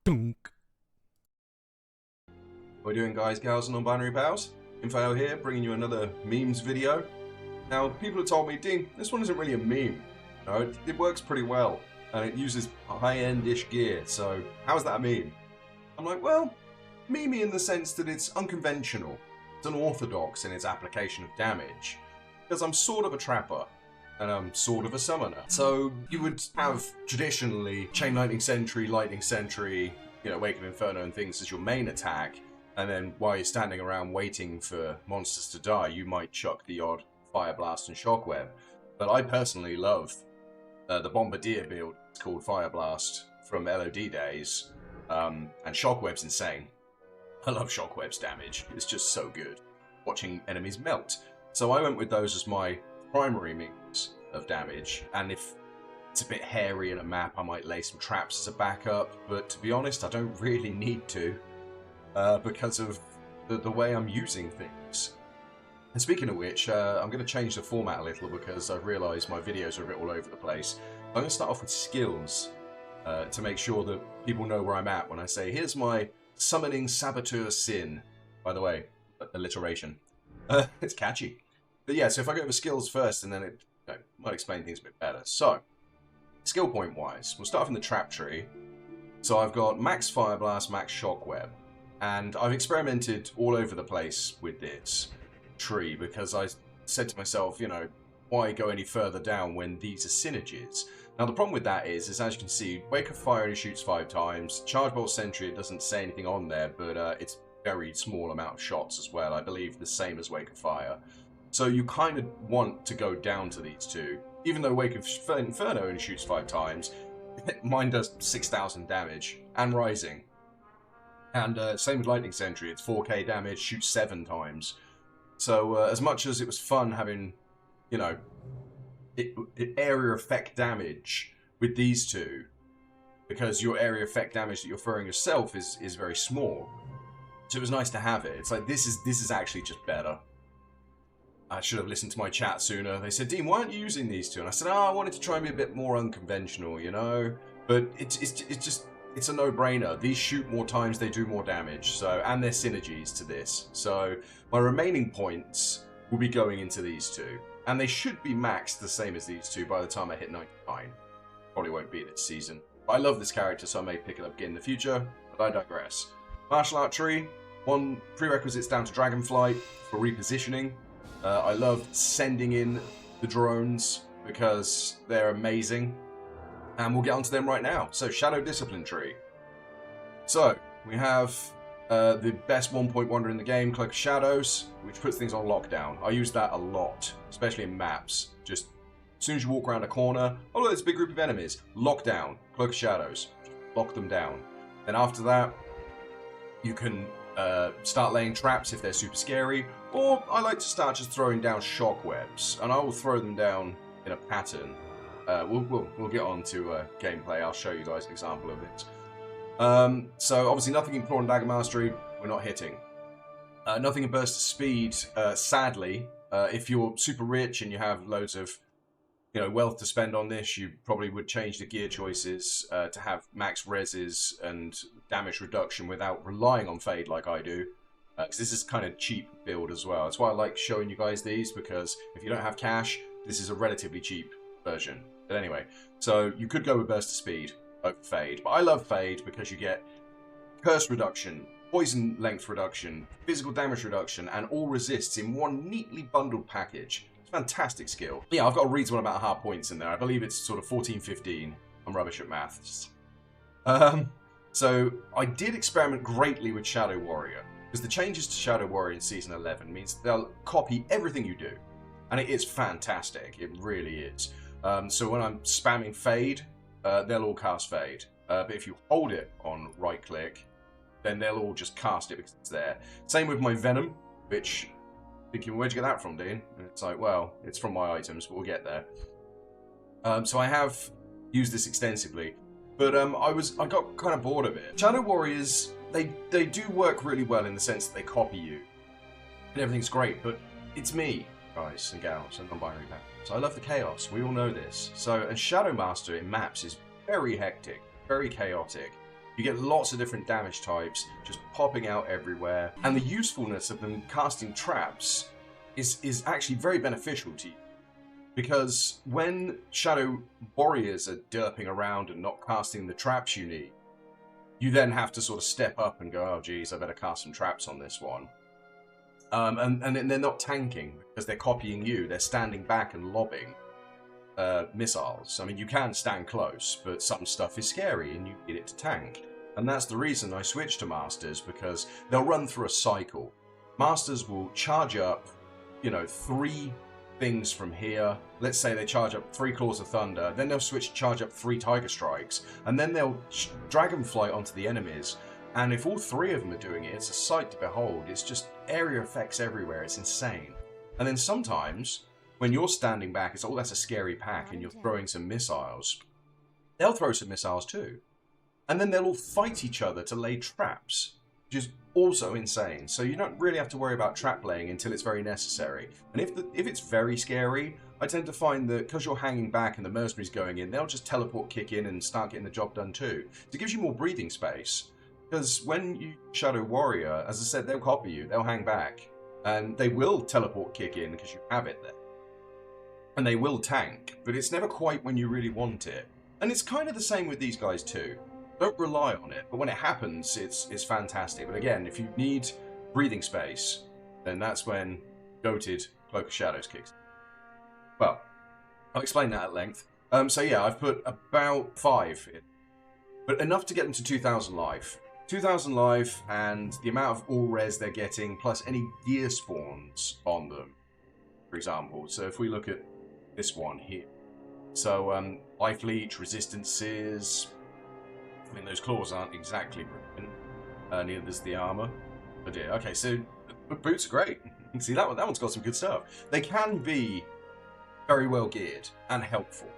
Dunk. What are we doing, guys, gals, and non-binary pals? Info here, bringing you another memes video. Now, people have told me, Dean, this one isn't really a meme. No, it works pretty well, and it uses high-end-ish gear, so how is that a meme? I'm like, well, memey in the sense that it's unconventional. It's unorthodox in its application of damage, because I'm sort of a trapper, and I'm sort of a summoner. So you would have traditionally Chain Lightning Sentry, Wake of Inferno and things as your main attack, and then while you're standing around waiting for monsters to die, you might chuck the odd Fire Blast and Shockwave. But I personally love the Bombardier build. It's called Fire Blast from LOD days, and Shockwave's insane. I love Shockwave's damage. It's just so good. Watching enemies melt. So I went with those as my primary means of damage, and if it's a bit hairy in a map, I might lay some traps as a backup, but to be honest, I don't really need to, because of the way I'm using things. And speaking of which, I'm going to change the format a little because I've realised my videos are a bit all over the place. I'm going to start off with skills to make sure that people know where I'm at when I say, here's my summoning Saboteur Sin. By the way, alliteration. It's catchy. But yeah, so if I go over skills first, and then it might explain things a bit better. So, skill point wise, we'll start from the trap tree. So I've got max Fire Blast, max Shockwave, and I've experimented all over the place with this tree because I said to myself, why go any further down when these are synergies? Now the problem with that is as you can see, Wake of Fire only shoots 5 times, Charge Bolt Sentry, it doesn't say anything on there, but it's very small amount of shots as well, I believe the same as Wake of Fire. So you kind of want to go down to these two. Even though Wake of Inferno only shoots 5 times, mine does 6,000 damage, and rising. And same with Lightning Sentry, it's 4k damage, shoots 7 times. So as much as it was fun having, area effect damage with these two, because your area effect damage that you're throwing yourself is very small. So it was nice to have it. It's like, this is actually just better. I should have listened to my chat sooner. They said, Dean, why aren't you using these two? And I said, I wanted to try and be a bit more unconventional, But it's a no-brainer. These shoot more times, they do more damage. So, and they're synergies to this. So my remaining points will be going into these two. And they should be maxed the same as these two by the time I hit 99. Probably won't be this season. But I love this character, so I may pick it up again in the future. But I digress. Martial Art Tree. 1 prerequisites down to Dragonflight for repositioning. I love sending in the drones because they're amazing. And we'll get onto them right now. So, Shadow Discipline Tree. So, we have the best 1-point wonder in the game, Cloak of Shadows, which puts things on lockdown. I use that a lot, especially in maps. Just as soon as you walk around a corner, oh look, there's a big group of enemies. Lockdown, Cloak of Shadows. Just lock them down. Then after that, you can start laying traps if they're super scary, or I like to start just throwing down shockwebs, and I will throw them down in a pattern. We'll get on to gameplay. I'll show you guys an example of it. So obviously nothing in Claw and Dagger Mastery, we're not hitting. Nothing in Burst of Speed, sadly. If you're super rich and you have loads of wealth to spend on this, you probably would change the gear choices to have max reses and damage reduction without relying on Fade like I do. Because this is kind of cheap build as well. That's why I like showing you guys these, because if you don't have cash, this is a relatively cheap version. But anyway, so you could go with Burst of Speed over Fade. But I love Fade because you get Curse reduction, poison length reduction, physical damage reduction, and all resists in one neatly bundled package. Fantastic skill. Yeah, I've got to read someone about hard points in there. I believe it's sort of 14, 15. I'm rubbish at maths. So I did experiment greatly with Shadow Warrior, because the changes to Shadow Warrior in Season 11 means they'll copy everything you do. And it is fantastic. It really is. So when I'm spamming Fade, they'll all cast Fade. But if you hold it on right click, then they'll all just cast it because it's there. Same with my Venom, which... thinking, where'd you get that from, Dean? And it's like, well, it's from my items, but we'll get there. So I have used this extensively, but I got kind of bored of it. Shadow Warriors, they do work really well in the sense that they copy you, and everything's great, but it's me, guys and gals, and non-binary people. So I love the chaos. We all know this. So, and Shadow Master in maps is very hectic, very chaotic. You get lots of different damage types just popping out everywhere. And the usefulness of them casting traps is actually very beneficial to you. Because when Shadow Warriors are derping around and not casting the traps you need, you then have to sort of step up and go, oh geez, I better cast some traps on this one. And then they're not tanking because they're copying you. They're standing back and lobbing missiles. I mean, you can stand close, but some stuff is scary and you need it to tank. And that's the reason I switched to Masters, because they'll run through a cycle. Masters will charge up, 3 things from here. Let's say they charge up 3 Claws of Thunder, then they'll switch to charge up 3 Tiger Strikes, and then they'll Dragonflight onto the enemies. And if all 3 of them are doing it, it's a sight to behold. It's just area effects everywhere. It's insane. And then sometimes, when you're standing back, it's, oh, that's a scary pack, and you're throwing some missiles. They'll throw some missiles too. And then they'll all fight each other to lay traps, which is also insane. So you don't really have to worry about trap laying until it's very necessary. And if it's very scary, I tend to find that because you're hanging back and the mercenaries going in, they'll just teleport kick in and start getting the job done too. So it gives you more breathing space. Because when you Shadow Warrior, as I said, they'll copy you, they'll hang back. And they will teleport kick in because you have it there. And they will tank, but it's never quite when you really want it. And it's kind of the same with these guys too. Don't rely on it, but when it happens, it's fantastic. But again, if you need breathing space, then that's when goated Cloak of Shadows kicks in. Well, I'll explain that at length. So yeah, I've put about 5 in, but enough to get them to 2,000 life. 2,000 life and the amount of all res they're getting, plus any gear spawns on them, for example. So if we look at this one here. So life leech, resistances. I mean, those claws aren't exactly broken. Neither does the armor. Oh dear. Okay, so the boots are great. See, that one's got some good stuff. They can be very well geared and helpful.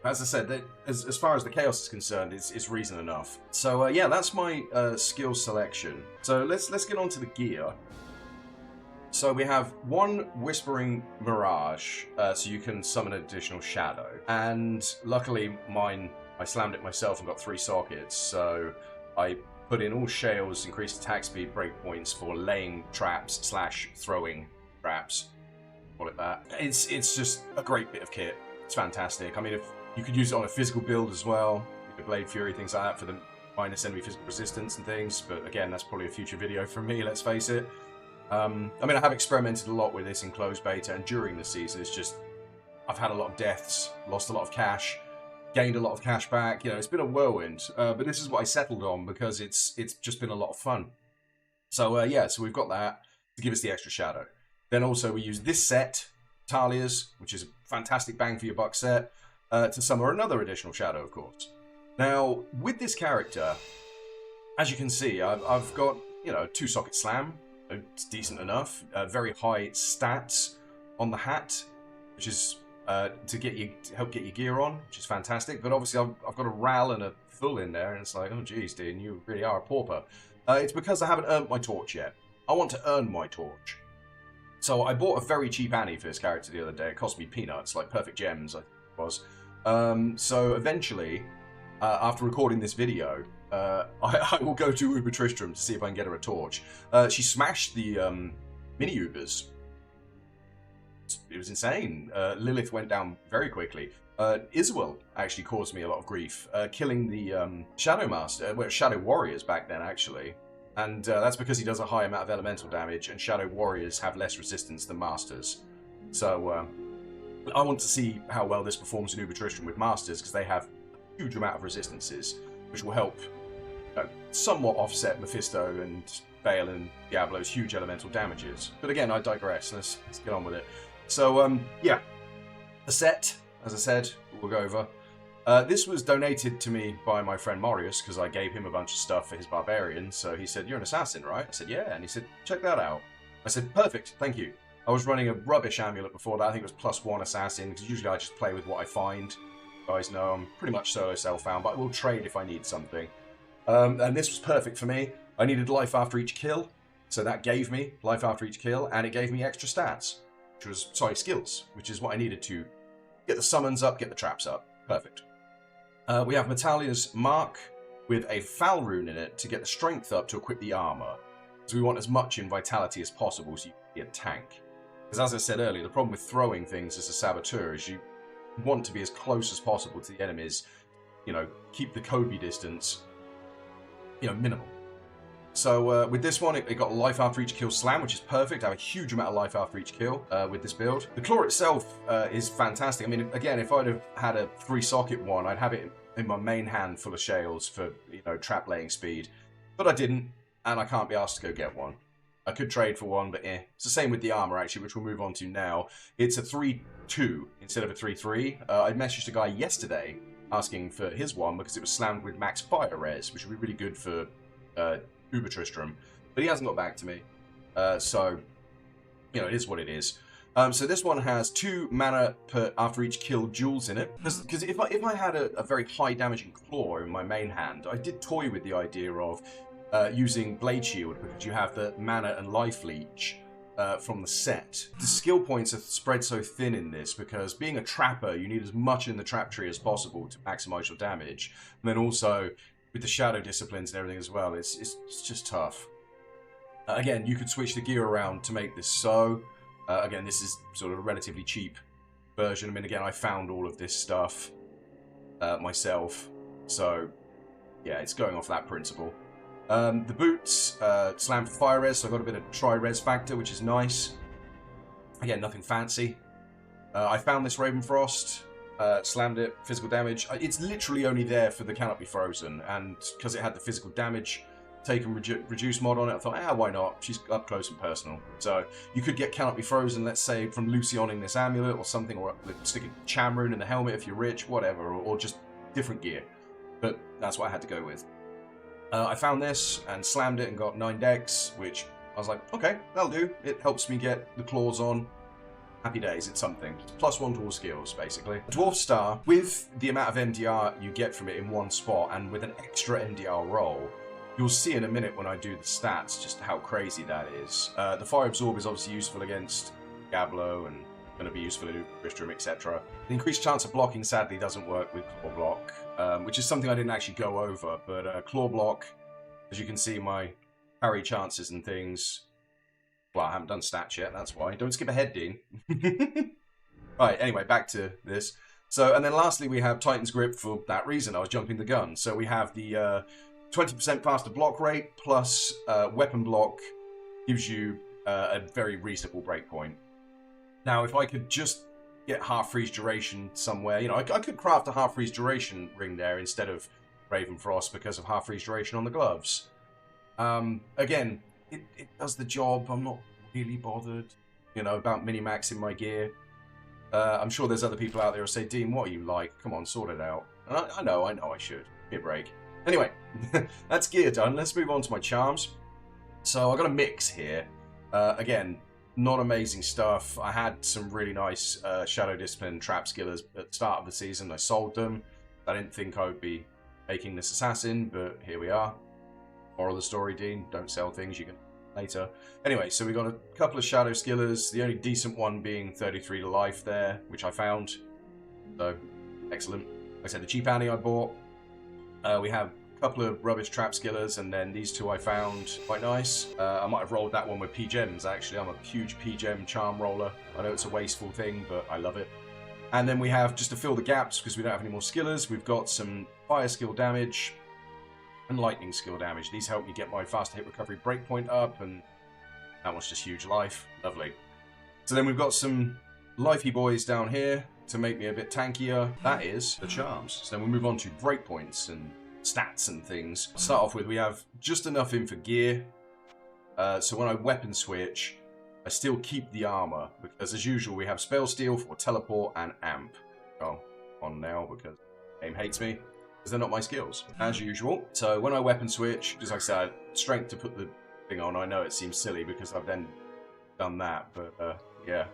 As I said, as far as the chaos is concerned, it's reason enough. So yeah, that's my skill selection. So let's get on to the gear. So we have 1 Whispering Mirage, so you can summon an additional shadow. And luckily mine, I slammed it myself and got 3 sockets, so I put in all Shale's increased attack speed breakpoints for laying traps / throwing traps. Call it that. It's just a great bit of kit. It's fantastic. I mean, if you could use it on a physical build as well, you could Blade Fury, things like that for the minus enemy physical resistance and things, but again, that's probably a future video from me, let's face it. I mean, I have experimented a lot with this in closed beta, and during the season, it's just, I've had a lot of deaths, lost a lot of cash, gained a lot of cash back. It's been a whirlwind, but this is what I settled on because it's just been a lot of fun. So yeah, so we've got that to give us the extra shadow. Then also we use this set, Talia's, which is a fantastic bang for your buck set, to summon another additional shadow, of course. Now, with this character, as you can see, I've got, 2 socket slam. It's decent enough. Very high stats on the hat, which is to help get your gear on, which is fantastic. But obviously, I've got a RAL and a full in there, and it's like, oh geez, Dean, you really are a pauper. It's because I haven't earned my torch yet. I want to earn my torch. So I bought a very cheap Annie for this character the other day. It cost me peanuts, like perfect gems, I think it was. So eventually, after recording this video, I will go to Uber Tristram to see if I can get her a torch. She smashed the mini Ubers. It was insane. Lilith went down very quickly. Isabel actually caused me a lot of grief, killing the Shadow Warriors back then, actually. And that's because he does a high amount of elemental damage, and Shadow Warriors have less resistance than Masters. So I want to see how well this performs in Uber Tristram with Masters, because they have a huge amount of resistances, which will help somewhat offset Mephisto and Bale and Diablo's huge elemental damages. But again, I digress. Let's get on with it. So, yeah. The set, as I said, we'll go over. This was donated to me by my friend Marius, because I gave him a bunch of stuff for his Barbarian. So he said, "You're an assassin, right?" I said, "Yeah." And he said, "Check that out." I said, "Perfect, thank you." I was running a rubbish amulet before that. I think it was +1 assassin, because usually I just play with what I find. You guys know I'm pretty much solo self-found, but I will trade if I need something. And this was perfect for me. I needed life after each kill, so that gave me life after each kill, and it gave me extra stats, skills, which is what I needed to get the summons up, get the traps up. Perfect. We have Metalia's Mark, with a foul rune in it to get the strength up to equip the armor. So we want as much in vitality as possible so you can be a tank. Because as I said earlier, the problem with throwing things as a Saboteur is you want to be as close as possible to the enemies. You know, keep the Kobe distance, you know, minimal. So with this one, it got life after each kill slam, which is perfect. I have a huge amount of life after each kill with this build. The claw itself is fantastic. I mean, again, if I'd have had a 3-socket one, I'd have it in my main hand full of shales for, you know, trap laying speed. But I didn't, and I can't be asked to go get one. I could trade for one, but It's the same with the armor, actually, which we'll move on to now. It's a 3-2 instead of a 3-3. I messaged a guy yesterday asking for his one because it was slammed with max fire res, which would be really good for Uber Tristram, but he hasn't got back to me. So, you know, it is what it is. So this one has 2 mana per after each kill jewels in it. Because if I had a very high damaging claw in my main hand, I did toy with the idea of using Blade Shield because you have the mana and life leech from the set. The skill points are spread so thin in this because being a trapper, you need as much in the trap tree as possible to maximize your damage. And then also with the shadow disciplines and everything as well, it's just tough. Again, you could switch the gear around to make this so. Again, this is sort of a relatively cheap version. I mean, again, I found all of this stuff myself. So, yeah, it's going off that principle. The boots, slam for fire res, so I've got a bit of tri-res factor, which is nice. Again, nothing fancy. I found this Ravenfrost, slammed it, physical damage. It's literally only there for the cannot be frozen, and because it had the physical damage take and reduce mod on it, I thought, why not? She's up close and personal. So you could get cannot be frozen, let's say, from Lucioning this amulet or something, or stick a Cham rune in the helmet if you're rich, whatever, or just different gear. But that's what I had to go with. I found this and slammed it and got 9 dex, which I was like, okay, that'll do. It helps me get the claws on. Happy days, it's something. +1 to all skills, basically. Dwarf Star, with the amount of MDR you get from it in one spot and with an extra MDR roll, you'll see in a minute when I do the stats just how crazy that is. The Fire Absorb is obviously useful against Diablo and going to be useful in Tristram, etc. The increased chance of blocking sadly doesn't work with Claw Block, which is something I didn't actually go over, but Claw Block, as you can see, my parry chances and things. Well, I haven't done stats yet, that's why. Don't skip ahead, Dean. Right, anyway, back to this. So, and then lastly, we have Titan's Grip for that reason. I was jumping the gun. So we have the 20% faster block rate plus weapon block gives you a very reasonable breakpoint. Now, if I could just get half freeze duration somewhere, you know, I could craft a half freeze duration ring there instead of Ravenfrost because of half freeze duration on the gloves. Again, it does the job. I'm not really bothered, you know, about minimaxing my gear. I'm sure there's other people out there who say, Dean, what are you like? Come on, sort it out. And I know I should. Give me a break. Anyway, that's gear done. Let's move on to my charms. So I got a mix here. Again, not amazing stuff. I had some really nice Shadow Discipline trap skillers at the start of the season. I sold them. I didn't think I would be making this assassin, but here we are. Moral of the story, Dean, don't sell things, you can later. Anyway, so we got a couple of Shadow Skillers, the only decent one being 33 to life there, which I found. So, excellent. Like I said, the cheap Annie I bought. We have a couple of rubbish trap skillers, and then these two I found quite nice. I might have rolled that one with P-Gems, actually. I'm a huge P-Gem charm roller. I know it's a wasteful thing, but I love it. And then we have, just to fill the gaps, because we don't have any more skillers, we've got some fire skill damage and lightning skill damage. These help me get my faster hit recovery breakpoint up, and that one's just huge life. Lovely. So then we've got some lifey boys down here to make me a bit tankier. That is the charms. So then we'll move on to breakpoints and stats and things. To start off with, we have just enough in for gear. So when I weapon switch, I still keep the armor, because as usual we have spell steal for teleport and amp. Oh, on now because the game hates me. They're not my skills, as usual. So when I weapon switch, just like I said, strength to put the thing on. I know it seems silly because I've then done that, but yeah,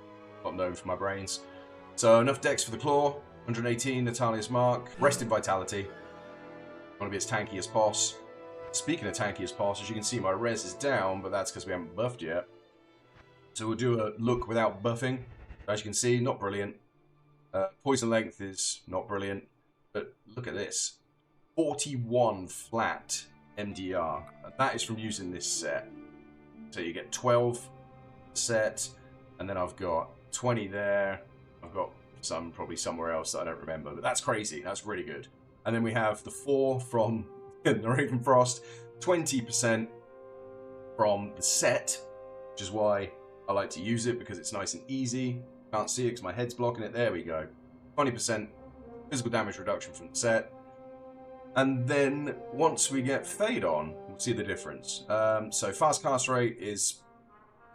not known for my brains. So enough dex for the claw, 118, Natalia's mark, rested vitality. I want to be as tanky as poss. Speaking of tanky as poss, as you can see, my res is down, but that's because we haven't buffed yet. So we'll do a look without buffing. As you can see, not brilliant. Poison length is not brilliant, but look at this. 41 flat MDR. And that is from using this set. So you get 12 set, and then I've got 20 there. I've got some probably somewhere else that I don't remember, but that's crazy. That's really good. And then we have the 4 from the Ravenfrost, 20% from the set, which is why I like to use it, because it's nice and easy. Can't see it because my head's blocking it. There we go. 20% physical damage reduction from the set. And then once we get Fade on, we'll see the difference. So fast cast rate is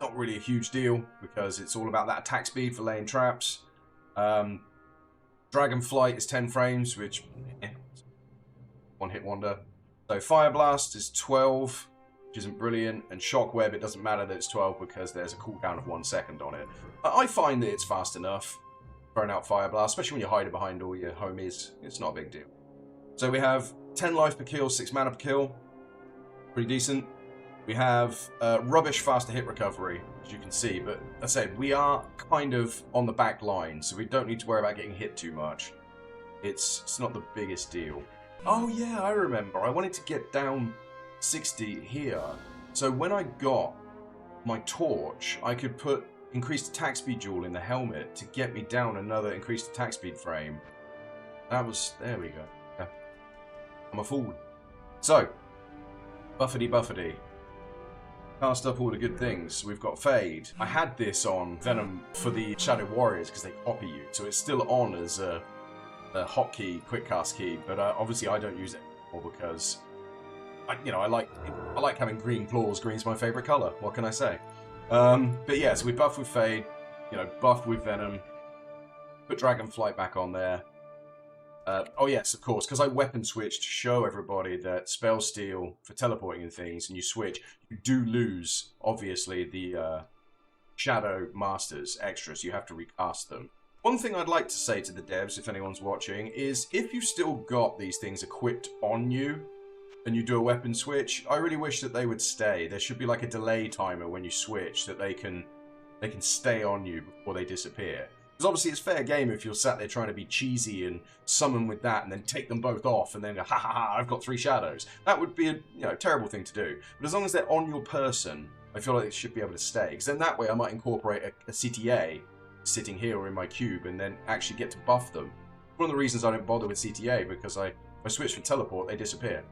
not really a huge deal because it's all about that attack speed for laying traps. Dragon Flight is 10 frames, which one hit wonder. So Fire Blast is 12, which isn't brilliant, and Shockwave, it doesn't matter that it's 12 because there's a cooldown of 1 second on it. I find that it's fast enough throwing out Fire Blast, especially when you're hiding behind all your homies. It's not a big deal. So we have 10 life per kill, 6 mana per kill. Pretty decent. We have rubbish faster hit recovery, as you can see, but as I say, we are kind of on the back line, so we don't need to worry about getting hit too much. It's not the biggest deal. Oh yeah, I remember. I wanted to get down 60 here. So when I got my torch, I could put increased attack speed jewel in the helmet to get me down another increased attack speed frame. That was... there we go. Yeah. I'm a fool. So, buffety. Cast up all the good things. We've got Fade. I had this on Venom for the Shadow Warriors because they copy you, so it's still on as a hotkey, quick cast key, but obviously I don't use it anymore because I like having green claws. Green's my favorite color. What can I say? But yeah, so we buff with Fade, buff with Venom, put Dragonflight back on there. Oh yes, of course, because I weapon switched to show everybody that spell steal for teleporting and things, and you switch, you do lose, obviously, the Shadow Masters extras. You have to recast them. One thing I'd like to say to the devs, if anyone's watching, is if you still got these things equipped on you, and you do a weapon switch, I really wish that they would stay. There should be like a delay timer when you switch, that they can stay on you before they disappear. Because obviously it's fair game if you're sat there trying to be cheesy and summon with that and then take them both off and then go, ha ha ha, I've got 3 shadows. That would be a terrible thing to do. But as long as they're on your person, I feel like they should be able to stay. Because then that way I might incorporate a CTA sitting here or in my cube and then actually get to buff them. One of the reasons I don't bother with CTA, because if I switch for teleport, they disappear.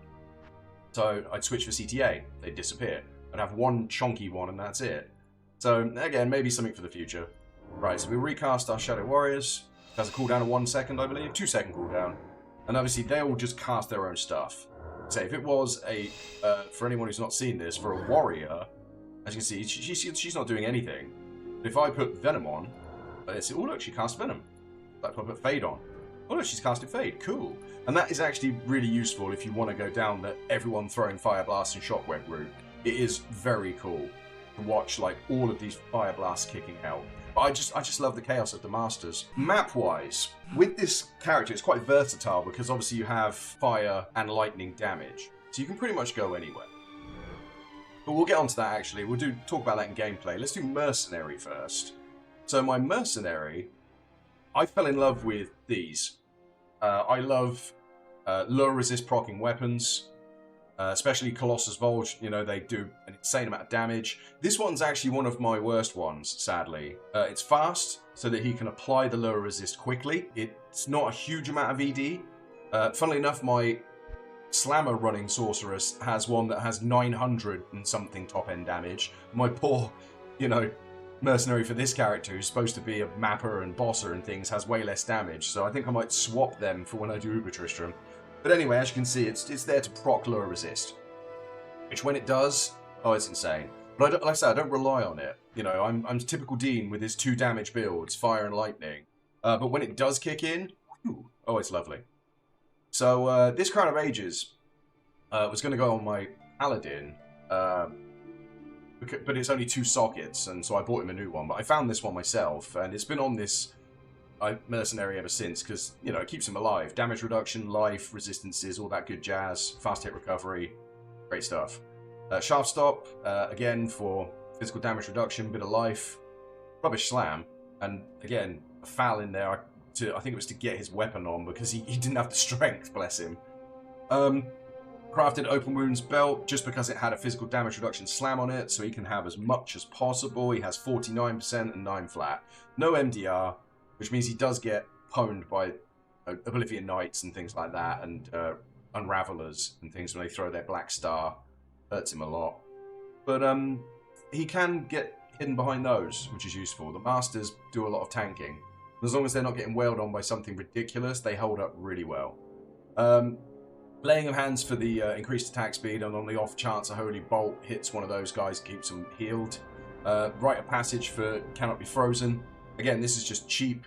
So I'd switch for CTA, they disappear. I'd have one chonky one and that's it. So again, maybe something for the future. Right, so we recast our Shadow Warriors. It has a cooldown of 1 second, I believe. 2 second cooldown. And obviously, they all just cast their own stuff. So if it was for anyone who's not seen this, for a warrior, as you can see, she's not doing anything. But if I put Venom on, let's see, oh look, she cast Venom. Like, I put Fade on. Oh look, she's casted Fade. Cool. And that is actually really useful if you want to go down the everyone throwing Fire Blast and Shockwave route. It is very cool to watch, like, all of these Fire Blasts kicking out. But I just love the chaos of the Masters. Map-wise, with this character, it's quite versatile because obviously you have fire and lightning damage. So you can pretty much go anywhere. But we'll get onto that actually. We'll talk about that in gameplay. Let's do Mercenary first. So my Mercenary, I fell in love with these. I love low resist proccing weapons. Especially Colossus Volge, they do an insane amount of damage. This one's actually one of my worst ones, sadly. It's fast, so that he can apply the lower resist quickly. It's not a huge amount of ED. Funnily enough, my Slammer running Sorceress has one that has 900 and something top-end damage. My poor, Mercenary for this character, who's supposed to be a mapper and bosser and things, has way less damage. So I think I might swap them for when I do Uber Tristram. But anyway, as you can see, it's there to proc lower resist. Which when it does, it's insane. But like I said, I don't rely on it. I'm typical Dean with his 2 damage builds, fire and lightning. But when it does kick in, whew, it's lovely. So this Crown of Ages was going to go on my Paladin. But it's only 2 sockets, and so I bought him a new one. But I found this one myself, and it's been on this Mercenary ever since, because it keeps him alive. Damage reduction, life, resistances, all that good jazz, fast hit recovery, great stuff. Shaft stop, again for physical damage reduction, bit of life, rubbish slam, and again a foul in there I think it was to get his weapon on because he didn't have the strength, bless him. Crafted open wounds belt just because it had a physical damage reduction slam on it, so he can have as much as possible. He has 49% and 9 flat. No MDR, which means he does get pwned by Oblivion Knights and things like that, and Unravelers and things when they throw their Black Star. Hurts him a lot. But he can get hidden behind those, which is useful. The Masters do a lot of tanking. As long as they're not getting wailed on by something ridiculous, they hold up really well. Laying of Hands for the increased attack speed, and on the off chance a Holy Bolt hits one of those guys, keeps them healed. Rite of Passage for Cannot Be Frozen. Again, this is just cheap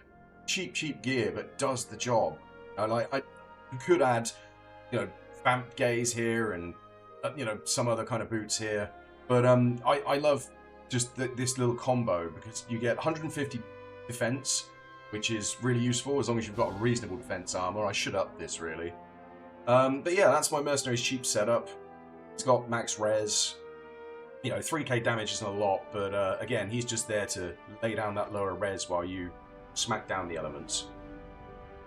gear, but does the job. You could add, Vamp Gaze here and, some other kind of boots here. But I love just this little combo because you get 150 defense, which is really useful as long as you've got a reasonable defense armor. I should up this, really. But yeah, that's my Mercenary's cheap setup. It's got max res. 3k damage isn't a lot, but again, he's just there to lay down that lower res while you smack down the elements.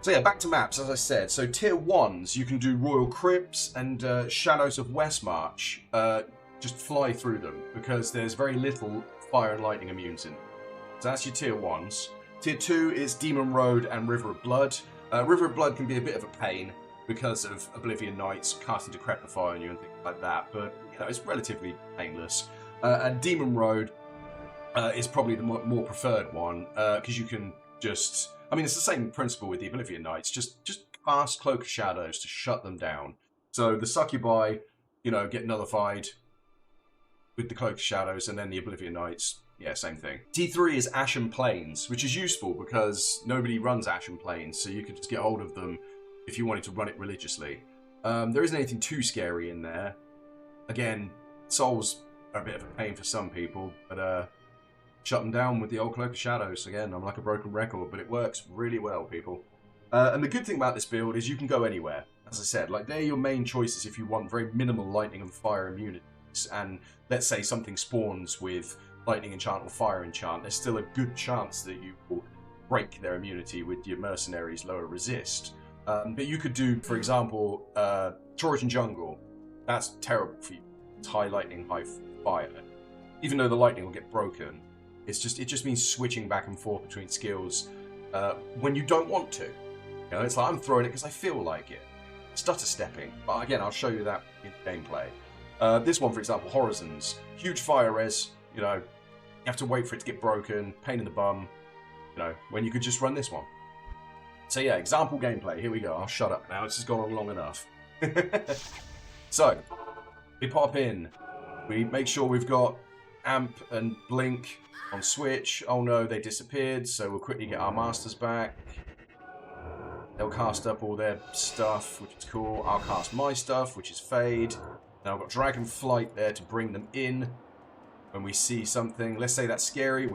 So yeah, back to maps, as I said. So tier 1s, you can do Royal Crypts and Shadows of Westmarch. Just fly through them, because there's very little fire and lightning immunes in them. So that's your tier 1s. Tier 2 is Demon Road and River of Blood. River of Blood can be a bit of a pain, because of Oblivion Knights casting Decrepify on you and things like that, but it's relatively painless. And Demon Road is probably the more preferred one, because you can just... it's the same principle with the Oblivion Knights, just cast Cloak of Shadows to shut them down. So the Succubi, get nullified with the Cloak of Shadows, and then the Oblivion Knights, yeah, same thing. T3 is Ashen Plains, which is useful because nobody runs Ashen Plains, so you can just get hold of them if you wanted to run it religiously. There isn't anything too scary in there. Again, souls are a bit of a pain for some people, but shut them down with the old Cloak of Shadows. Again, I'm like a broken record, but it works really well, people. And the good thing about this build is you can go anywhere. As I said, they're your main choices if you want very minimal lightning and fire immunities. And let's say something spawns with lightning enchant or fire enchant, there's still a good chance that you will break their immunity with your Mercenary's lower resist. But you could do, for example, Trojan Jungle. That's terrible for you. It's high lightning, high fire. Even though the lightning will get broken, it just means switching back and forth between skills when you don't want to. It's like I'm throwing it because I feel like it. Stutter stepping. But again, I'll show you that in gameplay. This one, for example, Horizons. Huge fire res. You have to wait for it to get broken. Pain in the bum. When you could just run this one. So yeah, example gameplay. Here we go. I'll shut up now. This has gone on long enough. So, we pop in. We make sure we've got Amp and Blink on Switch. Oh no, they disappeared, so we'll quickly get our Masters back. They'll cast up all their stuff, which is cool. I'll cast my stuff, which is Fade. Now I've got Dragon Flight there to bring them in. When we see something, let's say that's scary,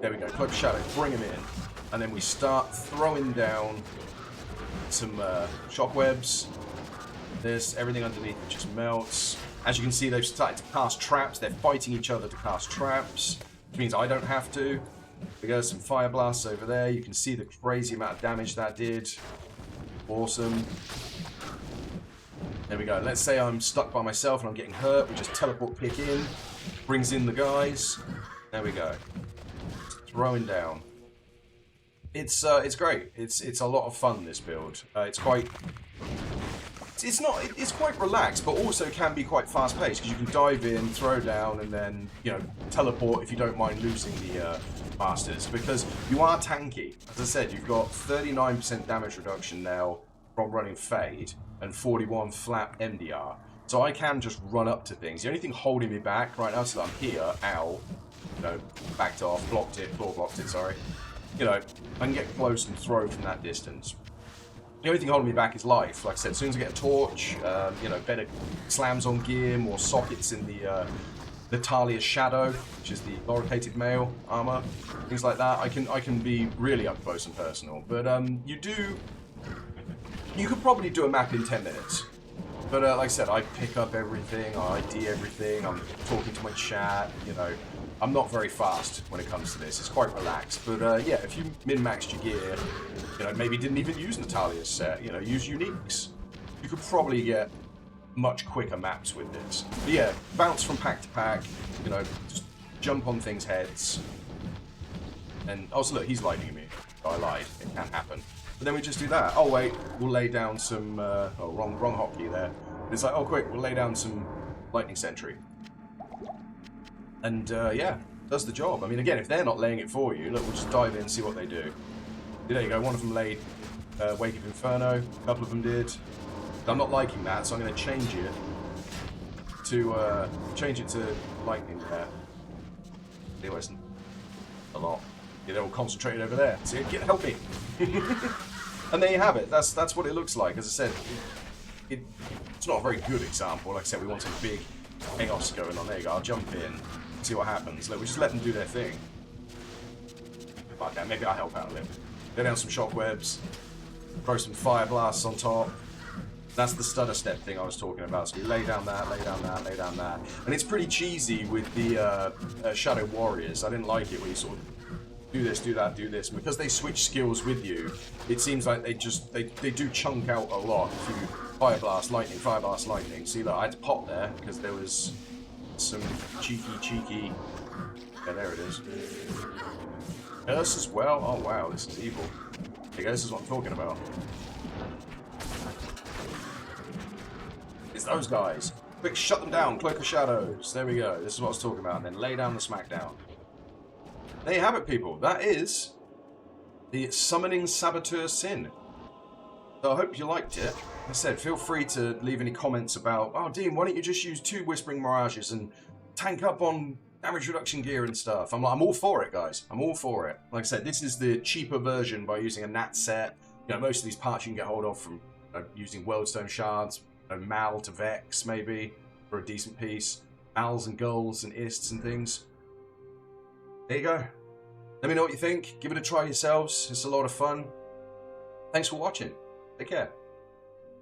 there we go, Cloak of Shadow, bring them in. And then we start throwing down some shockwebs. There's everything underneath that just melts. As you can see, they've started to cast traps. They're fighting each other to cast traps, which means I don't have to. There goes some fire blasts over there. You can see the crazy amount of damage that did. Awesome. There we go. Let's say I'm stuck by myself and I'm getting hurt. We just teleport pick in. Brings in the guys. There we go. Throwing down. It's great. It's a lot of fun, this build. It's quite relaxed, but also can be quite fast paced because you can dive in, throw down, and then teleport if you don't mind losing the Masters, because you are tanky. As I said, you've got 39% damage reduction now from running Fade and 41 flat MDR. So I can just run up to things. The only thing holding me back right now is that I'm here, ow, backed off, floor blocked it, sorry. I can get close and throw from that distance. The only thing holding me back is life. Like I said, as soon as I get a torch, better slams on gear, more sockets in the Talia's Shadow, which is the loricated mail armor, things like that. I can be really up close and personal. But you could probably do a map in 10 minutes. But like I said, I pick up everything, I ID everything, I'm talking to my chat, I'm not very fast when it comes to this. It's quite relaxed. But yeah, if you min-maxed your gear, maybe didn't even use Natalia's set, use uniques, you could probably get much quicker maps with this. But yeah, bounce from pack to pack, you know, just jump on things' heads. And also, look, he's lightning me. Oh, I lied. It can happen. But then we just do that. Oh, wait, we'll lay down some... oh, wrong hotkey there. It's like, oh, quick, we'll lay down some lightning sentry. And, yeah, does the job. I mean, again, if they're not laying it for you, look, we'll just dive in and see what they do. There you go. One of them laid Wake of Inferno. A couple of them did. I'm not liking that, so I'm going to change it to lightning there. Anyway, it's a lot. Yeah, they're all concentrated over there. See, help me. And there you have it. That's what it looks like. As I said, it's not a very good example. Like I said, we want some big chaos going on. There you go. I'll jump in, see what happens. Look, we just let them do their thing. Okay, maybe I'll help out a little. Lay down some shockwebs. Throw some fire blasts on top. That's the stutter step thing I was talking about. So we lay down that, lay down that, lay down that. And it's pretty cheesy with the Shadow Warriors. I didn't like it when you sort of do this, do that, do this. And because they switch skills with you, it seems like they do chunk out a lot. If you fire blast, lightning, fire blast, lightning. See, look, I had to pop there because there was some cheeky... Yeah, there it is. Curse as well? Oh, wow, this is evil. There you go, this is what I'm talking about. It's those guys. Quick, shut them down. Cloak of Shadows. There we go. This is what I was talking about. And then lay down the smackdown. There you have it, people. That is the Summoning Saboteur Sin. So I hope you liked it. Like I said, feel free to leave any comments about, oh, Dean, why don't you just use 2 Whispering Mirages and tank up on damage reduction gear and stuff? I'm all for it, guys. I'm all for it. Like I said, this is the cheaper version by using a nat set. You know, most of these parts you can get hold of from using Worldstone shards. Mal to Vex, maybe, for a decent piece. Mals and Gulls and Ists and things. There you go. Let me know what you think. Give it a try yourselves. It's a lot of fun. Thanks for watching. Take care.